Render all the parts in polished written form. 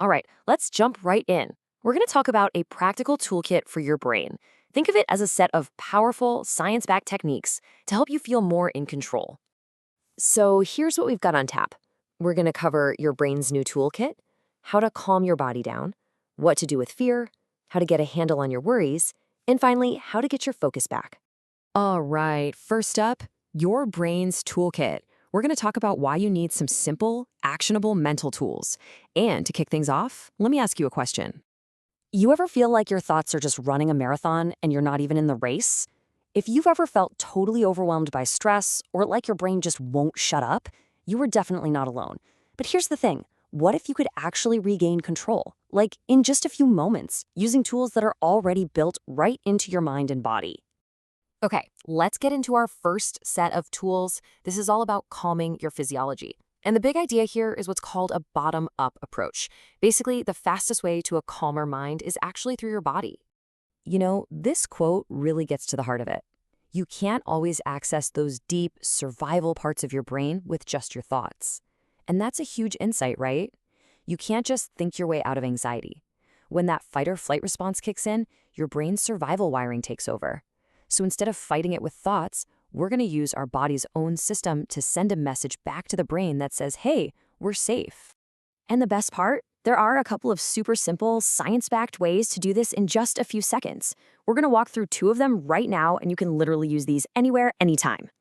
All right, let's jump right in. We're going to talk about a practical toolkit for your brain. Think of it as a set of powerful, science-backed techniques to help you feel more in control. So here's what we've got on tap. We're going to cover your brain's new toolkit, how to calm your body down, what to do with fear, how to get a handle on your worries, and finally, how to get your focus back. All right, first up, your brain's toolkit. We're going to talk about why you need some simple, actionable mental tools. And to kick things off, let me ask you a question. You ever feel like your thoughts are just running a marathon and you're not even in the race? If you've ever felt totally overwhelmed by stress or like your brain just won't shut up, you are definitely not alone. But here's the thing. What if you could actually regain control? Like in just a few moments, using tools that are already built right into your mind and body. Okay, let's get into our first set of tools. This is all about calming your physiology. And the big idea here is what's called a bottom-up approach. Basically, the fastest way to a calmer mind is actually through your body. You know, this quote really gets to the heart of it. You can't always access those deep, survival parts of your brain with just your thoughts. And that's a huge insight, right? You can't just think your way out of anxiety. When that fight or flight response kicks in, your brain's survival wiring takes over. So instead of fighting it with thoughts, we're going to use our body's own system to send a message back to the brain that says, hey, we're safe. And the best part? There are a couple of super simple, science-backed ways to do this in just a few seconds. We're going to walk through 2 of them right now, and you can literally use these anywhere, anytime.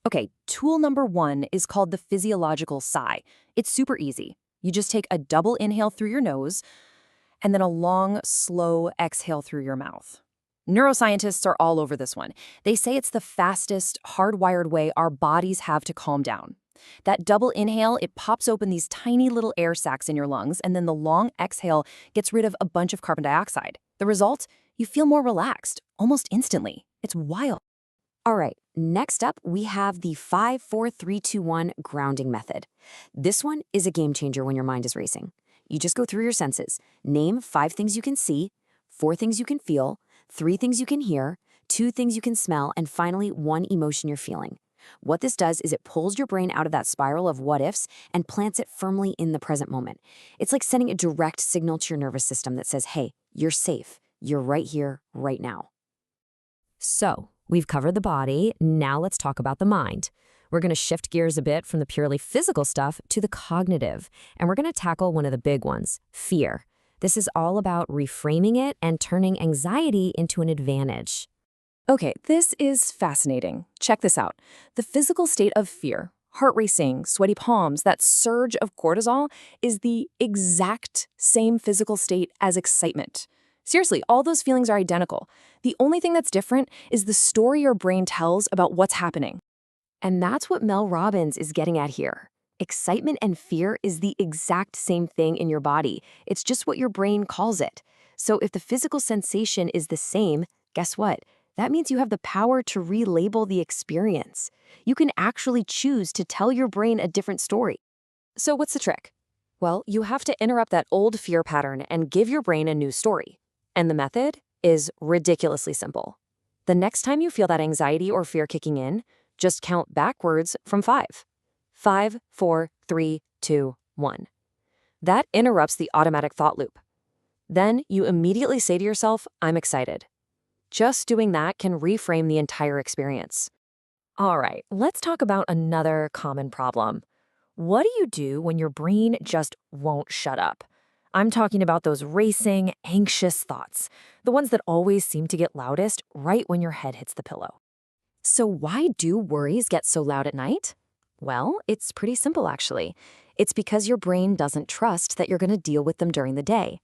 Okay, tool number 1 is called the physiological sigh. It's super easy. You just take a double inhale through your nose, and then a long, slow exhale through your mouth. Neuroscientists are all over this one. They say it's the fastest, hardwired way our bodies have to calm down. That double inhale, it pops open these tiny little air sacs in your lungs, and then the long exhale gets rid of a bunch of carbon dioxide. The result? You feel more relaxed, almost instantly. It's wild. All right, next up, we have the 5-4-3-2-1 grounding method. This one is a game changer when your mind is racing. You just go through your senses. Name 5 things you can see, 4 things you can feel, 3 things you can hear, 2 things you can smell, and finally, 1 emotion you're feeling. What this does is it pulls your brain out of that spiral of what-ifs and plants it firmly in the present moment. It's like sending a direct signal to your nervous system that says, hey, you're safe. You're right here, right now. So, we've covered the body. Now let's talk about the mind. We're going to shift gears a bit from the purely physical stuff to the cognitive, and we're going to tackle one of the big ones, fear. This is all about reframing it and turning anxiety into an advantage. Okay, this is fascinating. Check this out. The physical state of fear, heart racing, sweaty palms, that surge of cortisol is the exact same physical state as excitement. Seriously, all those feelings are identical. The only thing that's different is the story your brain tells about what's happening. And that's what Mel Robbins is getting at here. Excitement and fear is the exact same thing in your body. It's just what your brain calls it. So if the physical sensation is the same, guess what? That means you have the power to relabel the experience. You can actually choose to tell your brain a different story. So what's the trick? Well, you have to interrupt that old fear pattern and give your brain a new story. And the method is ridiculously simple. The next time you feel that anxiety or fear kicking in, just count backwards from 5. 5, 4, 3, 2, 1. That interrupts the automatic thought loop. Then you immediately say to yourself, I'm excited. Just doing that can reframe the entire experience. All right, let's talk about another common problem. What do you do when your brain just won't shut up? I'm talking about those racing, anxious thoughts, the ones that always seem to get loudest right when your head hits the pillow. So why do worries get so loud at night? Well, it's pretty simple, actually. It's because your brain doesn't trust that you're going to deal with them during the day.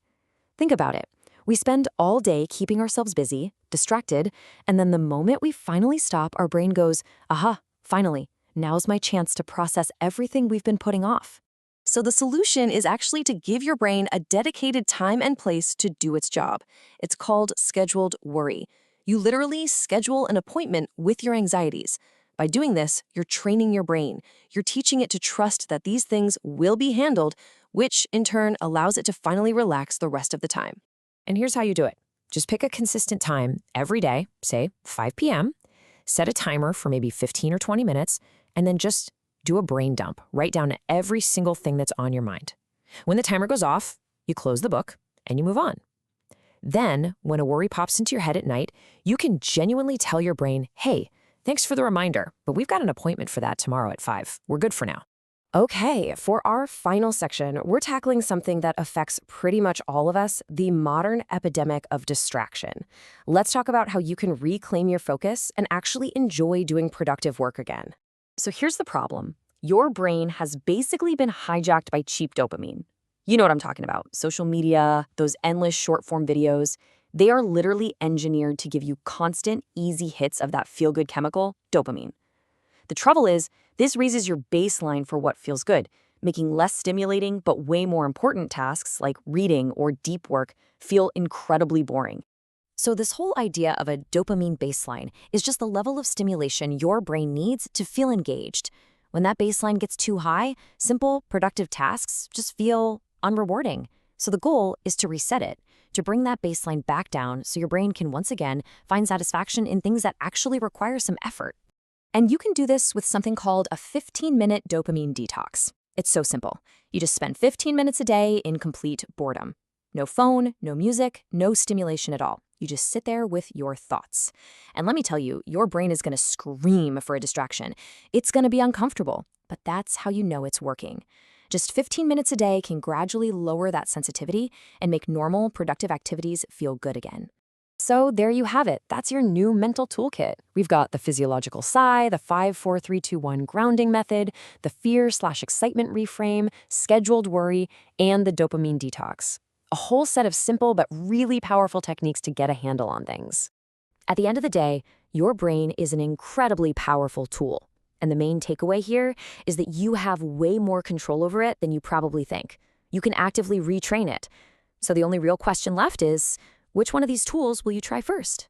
Think about it. We spend all day keeping ourselves busy, distracted, and then the moment we finally stop, our brain goes, aha, finally, now's my chance to process everything we've been putting off. So the solution is actually to give your brain a dedicated time and place to do its job. It's called scheduled worry. You literally schedule an appointment with your anxieties. By doing this, you're training your brain. You're teaching it to trust that these things will be handled, which in turn allows it to finally relax the rest of the time. And here's how you do it. Just pick a consistent time every day, say 5 p.m., set a timer for maybe 15 or 20 minutes, and then just do a brain dump. Write down every single thing that's on your mind. When the timer goes off, you close the book, and you move on. Then, when a worry pops into your head at night, you can genuinely tell your brain, hey, thanks for the reminder, but we've got an appointment for that tomorrow at 5. We're good for now. Okay, for our final section, we're tackling something that affects pretty much all of us, the modern epidemic of distraction. Let's talk about how you can reclaim your focus and actually enjoy doing productive work again. So here's the problem. Your brain has basically been hijacked by cheap dopamine. You know what I'm talking about. Social media, those endless short-form videos, they are literally engineered to give you constant, easy hits of that feel-good chemical, dopamine. The trouble is, this raises your baseline for what feels good, making less stimulating but way more important tasks like reading or deep work feel incredibly boring. So this whole idea of a dopamine baseline is just the level of stimulation your brain needs to feel engaged. When that baseline gets too high, simple, productive tasks just feel unrewarding. So the goal is to reset it, to bring that baseline back down so your brain can once again find satisfaction in things that actually require some effort. And you can do this with something called a 15-minute dopamine detox. It's so simple. You just spend 15 minutes a day in complete boredom. No phone, no music, no stimulation at all. You just sit there with your thoughts. And let me tell you, your brain is going to scream for a distraction. It's going to be uncomfortable, but that's how you know it's working. Just 15 minutes a day can gradually lower that sensitivity and make normal, productive activities feel good again. So there you have it. That's your new mental toolkit. We've got the physiological sigh, the 5-4-3-2-1 grounding method, the fear/excitement reframe, scheduled worry, and the dopamine detox. A whole set of simple but really powerful techniques to get a handle on things. At the end of the day, your brain is an incredibly powerful tool. And the main takeaway here is that you have way more control over it than you probably think. You can actively retrain it. So the only real question left is, which one of these tools will you try first?